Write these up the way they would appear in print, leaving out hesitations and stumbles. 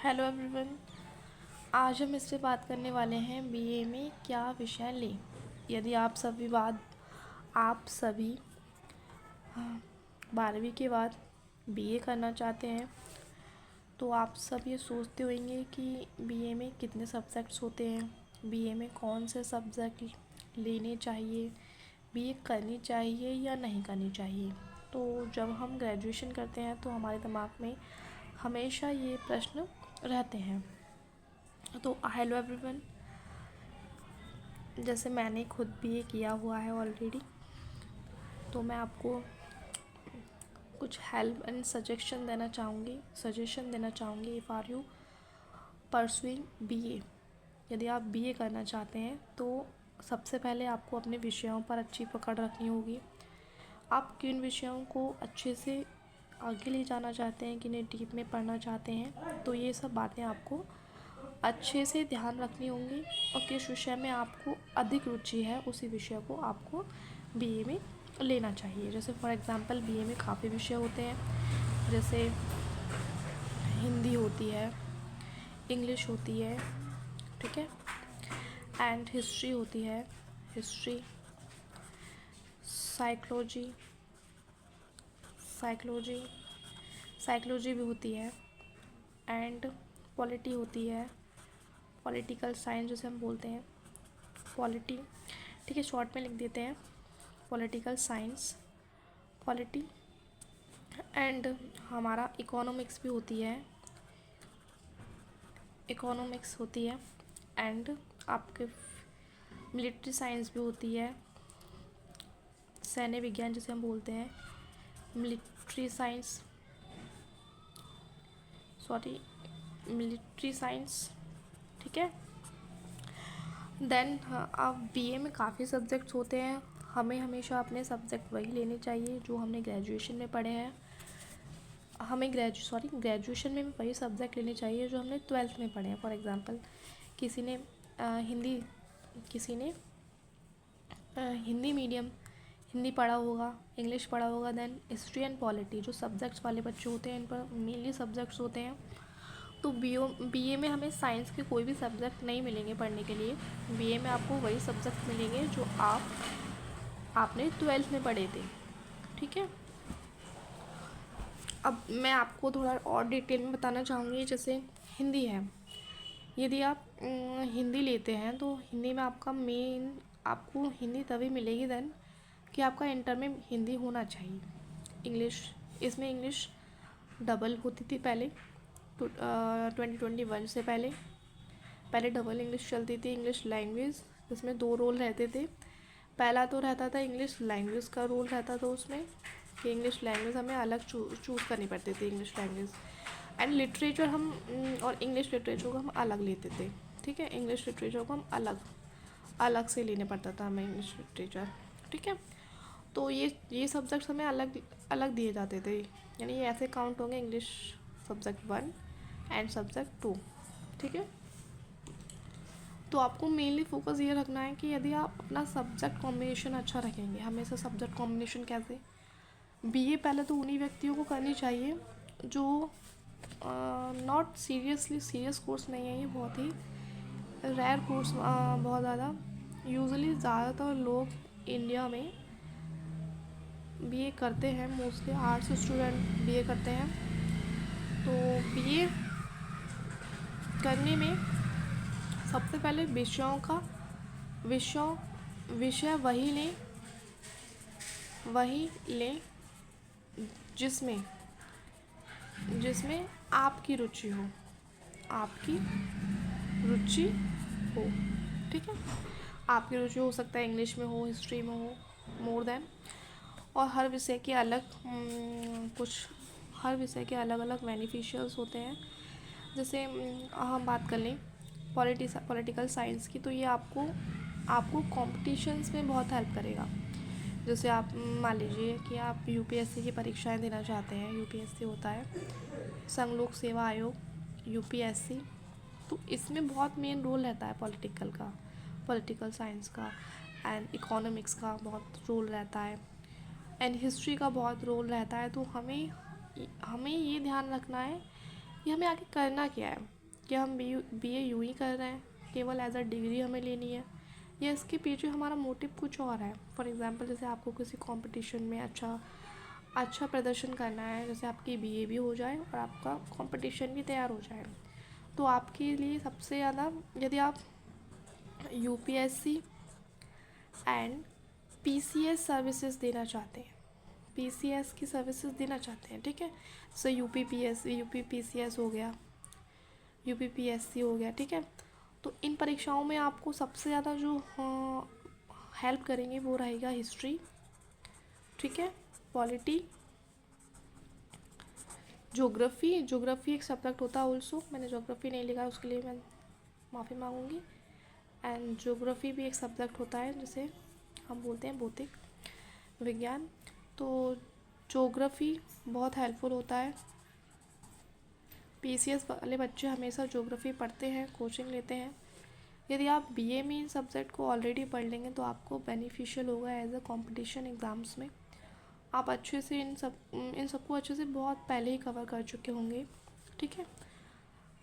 Hello everyone. आज हम इस पे बात करने वाले हैं बीए में क्या विषय लें। यदि आप सभी 12वीं के बाद बीए करना चाहते हैं तो आप सब ये सोचते होंगे कि बीए में कितने सब्जेक्ट्स होते हैं, बीए में कौन से सब्जेक्ट लेने चाहिए, बीए करनी चाहिए या नहीं करनी चाहिए। तो जब हम ग्रेजुएशन करते हैं तो हमारे दिमाग में हमेशा ये प्रश्न रहते हैं। तो हेलो एवरीवन, जैसे मैंने खुद बीए किया हुआ है ऑलरेडी, तो मैं आपको कुछ हेल्प एंड सजेशन देना चाहूँगी if are you pursuing BA. यदि आप बीए करना चाहते हैं तो सबसे पहले आपको अपने विषयों पर अच्छी पकड़ रखनी होगी। आप किन विषयों को अच्छे से आगे ले जाना चाहते हैं, किन्हें डीप में पढ़ना चाहते हैं, तो ये सब बातें आपको अच्छे से ध्यान रखनी होंगी। और किस विषय में आपको अधिक रुचि है उसी विषय को आपको बीए में लेना चाहिए। जैसे फॉर एग्ज़ाम्पल बीए में काफ़ी विषय होते हैं, जैसे हिंदी होती है, इंग्लिश होती है, ठीक है, एंड हिस्ट्री होती है, हिस्ट्री, साइकोलॉजी साइकोलॉजी साइकोलॉजी भी होती है, एंड पॉलिटी होती है, पॉलिटिकल साइंस जिसे हम बोलते हैं, पॉलिटी, ठीक है, शॉर्ट में लिख देते हैं पॉलिटिकल साइंस, पॉलिटी, एंड हमारा इकोनॉमिक्स भी होती है, इकोनॉमिक्स होती है, एंड आपके मिलिट्री साइंस भी होती है, सैन्य विज्ञान जिसे हम बोलते हैं, मिलिट्री साइंस, मिलिट्री साइंस, ठीक है। देन अब बीए में काफ़ी सब्जेक्ट्स होते हैं, हमें हमेशा अपने सब्जेक्ट वही लेने चाहिए जो हमने ग्रेजुएशन में पढ़े हैं। हमें ग्रेजुएशन में भी वही सब्जेक्ट लेने चाहिए जो हमने 12th में पढ़े हैं। फॉर एग्ज़ाम्पल किसी ने हिंदी मीडियम हिंदी पढ़ा होगा, इंग्लिश पढ़ा होगा, देन हिस्ट्री एंड पॉलिटी जो सब्जेक्ट्स वाले बच्चे होते हैं, इन पर मेनली सब्जेक्ट्स होते हैं। तो बीए में हमें साइंस के कोई भी सब्जेक्ट नहीं मिलेंगे पढ़ने के लिए। बीए में आपको वही सब्जेक्ट मिलेंगे जो आपने 12th में पढ़े थे, ठीक है। अब मैं आपको थोड़ा और डिटेल में बताना चाहूँगी। जैसे हिंदी है, यदि आप हिंदी लेते हैं तो हिंदी में आपको हिंदी तभी मिलेगी देन कि आपका इंटर में हिंदी होना चाहिए। इसमें इंग्लिश डबल होती थी पहले, 2021 से पहले डबल इंग्लिश चलती थी, इंग्लिश लैंग्वेज, जिसमें 2 रोल रहते थे। पहला तो रहता था इंग्लिश लैंग्वेज का रोल रहता था उसमें कि इंग्लिश लैंग्वेज हमें अलग चूज़ करनी पड़ती थी, इंग्लिश लैंग्वेज एंड लिटरेचर हम और इंग्लिश लिटरेचर को हम अलग लेते थे, ठीक है। इंग्लिश लिटरेचर को हम अलग से लेने पड़ता था हमें इंग्लिश लिटरेचर, ठीक है। तो ये सब्जेक्ट्स हमें अलग दिए जाते थे, यानी ये ऐसे काउंट होंगे इंग्लिश सब्जेक्ट 1 एंड सब्जेक्ट 2, ठीक है। तो आपको मेनली फोकस ये रखना है कि यदि आप अपना सब्जेक्ट कॉम्बिनेशन अच्छा रखेंगे। हमेशा सब्जेक्ट कॉम्बिनेशन कैसे, बीए पहले तो उन्हीं व्यक्तियों को करनी चाहिए जो नॉट सीरियस कोर्स नहीं है, ये बहुत ही रेयर कोर्स, बहुत ज़्यादा यूजुअली ज़्यादातर लोग इंडिया में बीए करते हैं, मोस्टली आर्ट्स स्टूडेंट बीए करते हैं। तो बीए करने में सबसे पहले विषय वही लें जिसमें आपकी रुचि हो, ठीक है। आपकी रुचि हो सकता है इंग्लिश में हो, हिस्ट्री में हो, मोर देन, और हर विषय के अलग अलग बेनिफिशियल्स होते हैं। जैसे हम बात कर लें पॉलिटिकल साइंस की, तो ये आपको कॉम्पिटिशन्स में बहुत हेल्प करेगा। जैसे आप मान लीजिए कि आप यूपीएससी की परीक्षाएं देना चाहते हैं, यूपीएससी होता है संघ लोक सेवा आयोग, यूपीएससी, तो इसमें बहुत मेन रोल रहता है पॉलिटिकल साइंस का, एंड इकोनॉमिक्स का बहुत रोल रहता है, एंड हिस्ट्री का बहुत रोल रहता है। तो हमें ये ध्यान रखना है ये हमें आगे करना क्या है, क्या हम बी ए यूँ ही कर रहे हैं, केवल एज अ डिग्री हमें लेनी है, या इसके पीछे हमारा मोटिव कुछ और है। फॉर एग्ज़ाम्पल जैसे आपको किसी कंपटीशन में अच्छा प्रदर्शन करना है, जैसे आपकी बीए भी हो जाए और आपका कंपटीशन भी तैयार हो जाए, तो आपके लिए सबसे ज़्यादा, यदि आप यूपीएससी एंड पीसीएस सर्विसेज देना चाहते हैं, पीसीएस की सर्विसेज देना चाहते हैं, ठीक है, सो यूपीपीसीएस हो गया, यूपीपीएससी हो गया, ठीक है। तो इन परीक्षाओं में आपको सबसे ज़्यादा जो हेल्प करेंगे वो रहेगा हिस्ट्री, ठीक है, पॉलिटी, ज्योग्राफी एक सब्जेक्ट होता है ऑल्सो, मैंने ज्योग्राफी नहीं लिखा, उसके लिए मैं माफ़ी मांगूंगी। एंड ज्योग्राफी भी एक सब्जेक्ट होता है जिसे हम बोलते हैं भौतिक विज्ञान। तो ज्योग्राफी बहुत हेल्पफुल होता है, पीसीएस वाले बच्चे हमेशा ज्योग्राफी पढ़ते हैं, कोचिंग लेते हैं। यदि आप बीए में इन सब्जेक्ट को ऑलरेडी पढ़ लेंगे तो आपको बेनिफिशियल होगा एज अ कंपटीशन एग्ज़ाम्स में। आप अच्छे से इन सबको अच्छे से बहुत पहले ही कवर कर चुके होंगे, ठीक है,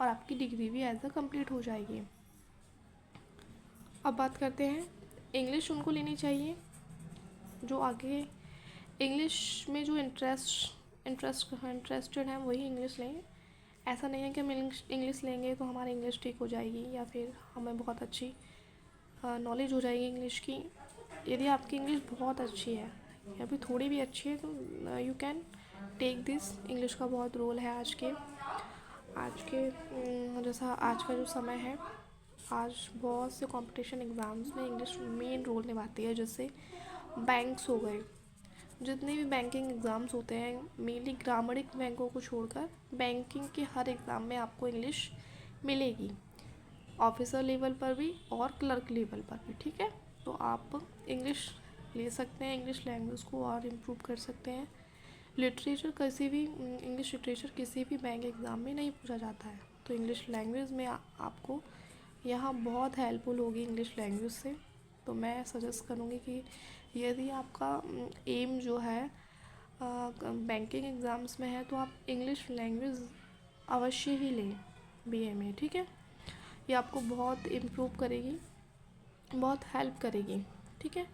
और आपकी डिग्री भी एज अ कंप्लीट हो जाएगी। अब बात करते हैं, इंग्लिश उनको लेनी चाहिए जो आगे इंग्लिश में जो इंटरेस्टेड हैं वही इंग्लिश लें। ऐसा नहीं है कि हम इंग्लिश लेंगे तो हमारी इंग्लिश ठीक हो जाएगी या फिर हमें बहुत अच्छी नॉलेज हो जाएगी इंग्लिश की। यदि आपकी इंग्लिश बहुत अच्छी है या फिर थोड़ी भी अच्छी है तो you can take this. English का बहुत रोल है आज के जैसा आज का जो समय है, आज बहुत से कंपटीशन एग्ज़ाम्स में इंग्लिश मेन रोल निभाती है। जैसे बैंक्स हो गए, जितने भी बैंकिंग एग्ज़ाम्स होते हैं, मेनली ग्रामरिक बैंकों को छोड़कर बैंकिंग के हर एग्ज़ाम में आपको इंग्लिश मिलेगी, ऑफिसर लेवल पर भी और क्लर्क लेवल पर भी, ठीक है। तो आप इंग्लिश ले सकते हैं, इंग्लिश लैंग्वेज को और इम्प्रूव कर सकते हैं। लिटरेचर इंग्लिश लिटरेचर किसी भी बैंक एग्ज़ाम में नहीं पूछा जाता है, तो इंग्लिश लैंग्वेज में आपको यहाँ बहुत हेल्पफुल होगी इंग्लिश लैंग्वेज से। तो मैं सजेस्ट करूँगी कि यदि आपका एम जो है बैंकिंग एग्ज़ाम्स में है तो आप इंग्लिश लैंग्वेज अवश्य ही लें बीए में, ठीक है। ये आपको बहुत इम्प्रूव करेगी, बहुत हेल्प करेगी, ठीक है।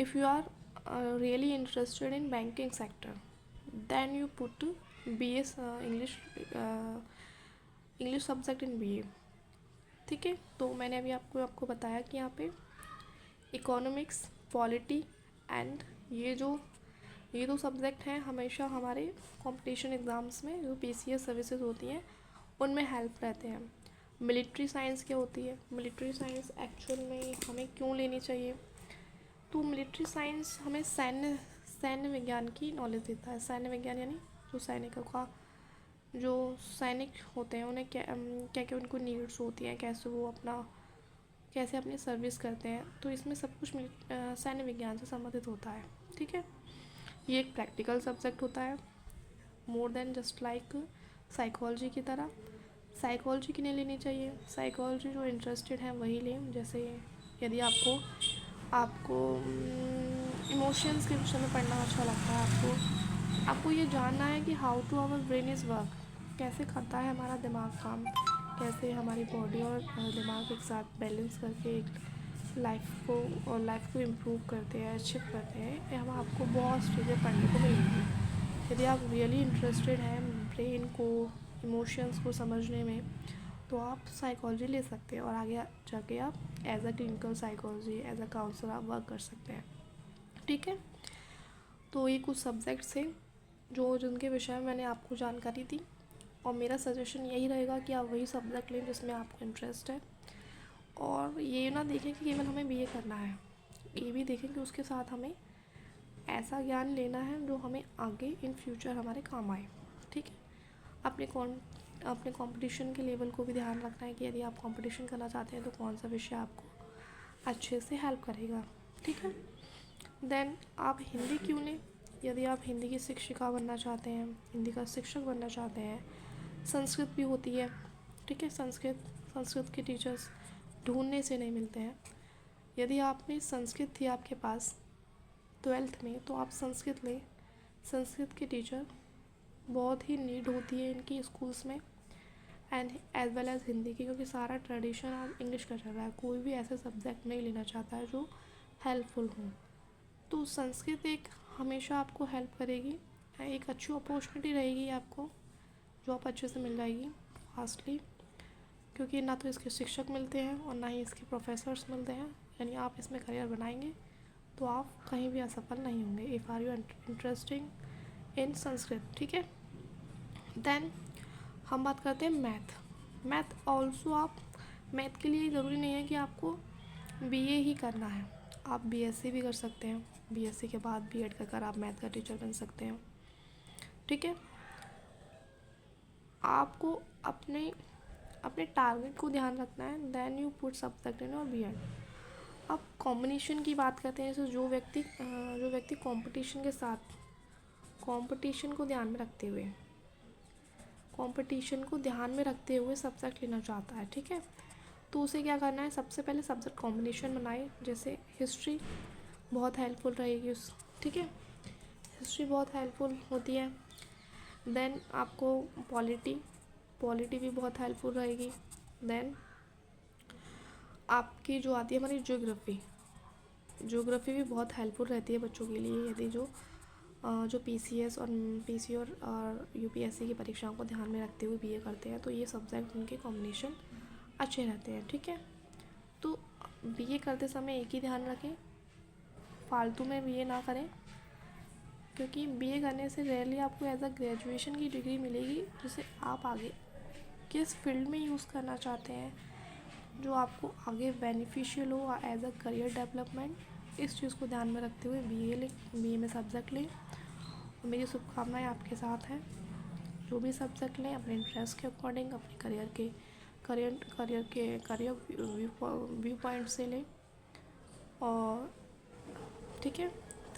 If you are really interested in banking sector then you put BA English subject in BA, ठीक है। तो मैंने अभी आपको बताया कि यहाँ पे इकोनॉमिक्स, पॉलिटी एंड ये दो सब्जेक्ट हैं हमेशा हमारे कंपटीशन एग्ज़ाम्स में जो पीसीएस सर्विसेज होती हैं उनमें हेल्प रहते हैं। मिलिट्री साइंस क्या होती है, मिलिट्री साइंस एक्चुअल में हमें क्यों लेनी चाहिए, तो मिलिट्री साइंस हमें सैन्य विज्ञान की नॉलेज देता है। सैन्य विज्ञान यानी जो सैनिकों का, जो सैनिक होते हैं उन्हें क्या क्या उनको नीड्स होती हैं, कैसे अपनी सर्विस करते हैं, तो इसमें सब कुछ सैन्य विज्ञान से संबंधित होता है, ठीक है। ये एक प्रैक्टिकल सब्जेक्ट होता है, more than just like psychology की तरह। साइकोलॉजी की नहीं लेनी चाहिए, साइकोलॉजी जो इंटरेस्टेड है वही लें। जैसे यदि आपको इमोशंस के विषय में पढ़ना अच्छा लगता है, आपको ये जानना है कि how to our brain is work, कैसे करता है हमारा दिमाग काम, कैसे हमारी बॉडी और दिमाग एक साथ बैलेंस करके एक लाइफ को इम्प्रूव करते हैं, अचीव करते हैं, हम आपको बहुत चीज़ें पढ़ने को मिलेंगी। यदि आप रियली इंटरेस्टेड हैं ब्रेन को, इमोशंस को समझने में, तो आप साइकोलॉजी ले सकते हैं और आगे जाके आप as a clinical psychology, as a counsellor आप वर्क कर सकते हैं, ठीक है। तो ये कुछ सब्जेक्ट्स थे जिनके विषय में मैंने आपको जानकारी दी, और मेरा सजेशन यही रहेगा कि आप वही सब्जेक्ट लें जिसमें आपको इंटरेस्ट है, और ये ना देखें कि केवल हमें बीए करना है, ये भी देखें कि उसके साथ हमें ऐसा ज्ञान लेना है जो हमें आगे इन फ्यूचर हमारे काम आए, ठीक है। अपने कंपटीशन के लेवल को भी ध्यान रखना है कि यदि आप कंपटीशन करना चाहते हैं तो कौन सा विषय आपको अच्छे से हेल्प करेगा, ठीक है। देन आप हिंदी क्यों लें, यदि आप हिंदी की शिक्षिका बनना चाहते हैं, हिंदी का शिक्षक बनना चाहते हैं, संस्कृत भी होती है, ठीक है। संस्कृत के टीचर्स ढूंढने से नहीं मिलते हैं। यदि आपने संस्कृत थी आपके पास 12th में तो आप संस्कृत लें, संस्कृत के टीचर बहुत ही नीड होती है इनकी स्कूल्स में, and as well as Hindi की, क्योंकि सारा ट्रेडिशन आज इंग्लिश का चल रहा है, कोई भी ऐसे सब्जेक्ट नहीं लेना चाहता है जो हेल्पफुल हो। तो संस्कृत एक हमेशा आपको हेल्प करेगी, एक अच्छी अपॉर्चुनिटी रहेगी आपको, जॉब अच्छे से मिल जाएगी फास्टली, क्योंकि ना तो इसके शिक्षक मिलते हैं और ना ही इसके प्रोफेसर्स मिलते हैं। यानी आप इसमें करियर बनाएंगे तो आप कहीं भी असफल नहीं होंगे if are you interesting in Sanskrit. ठीक है, देन हम बात करते हैं मैथ ऑल्सो। आप मैथ के लिए ज़रूरी नहीं है कि आपको बीए ही करना है, आप बीएससी भी कर सकते हैं, बीएससी के बाद बीएड कर आप मैथ का टीचर बन सकते हैं। ठीक है, आपको अपने अपने टारगेट को ध्यान रखना है, then you put subject in और बीएड। अब कॉम्बिनेशन की बात करते हैं, जो व्यक्ति कंपटीशन के साथ कंपटीशन को ध्यान में रखते हुए सब्जेक्ट लेना चाहता है। ठीक है, तो उसे क्या करना है, सबसे पहले सब्जेक्ट कॉम्बिनेशन बनाए, जैसे हिस्ट्री बहुत हेल्पफुल रहेगी ठीक है, हिस्ट्री बहुत हेल्पफुल होती है। देन आपको पॉलिटी भी बहुत हेल्पफुल रहेगी। देन आपकी जो आती है हमारी ज्योग्राफी भी बहुत हेल्पफुल रहती है बच्चों के लिए, यदि जो पीसीएस और यूपीएससी की परीक्षाओं को ध्यान में रखते हुए बीए करते हैं, तो ये सब्जेक्ट उनके कॉम्बिनेशन अच्छे रहते हैं। ठीक है, तो बीए करते समय एक ही ध्यान रखें, फालतू में बीए ना करें, क्योंकि बीए करने से रेयरली आपको एज अ ग्रेजुएशन की डिग्री मिलेगी, जिसे आप आगे किस फील्ड में यूज़ करना चाहते हैं, जो आपको आगे बेनिफिशियल हो एज अ करियर डेवलपमेंट। इस चीज़ को ध्यान में रखते हुए बीए में सब्जेक्ट लें, और मेरी शुभकामनाएं आपके साथ हैं। जो भी सब्जेक्ट लें अपने इंटरेस्ट के अकॉर्डिंग, अपने करियर व्यू पॉइंट से लें। और ठीक है,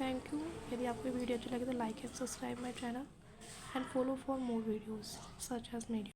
थैंक यू। यदि आपको वीडियो अच्छी लगे तो like and subscribe my channel and follow for more videos such as media.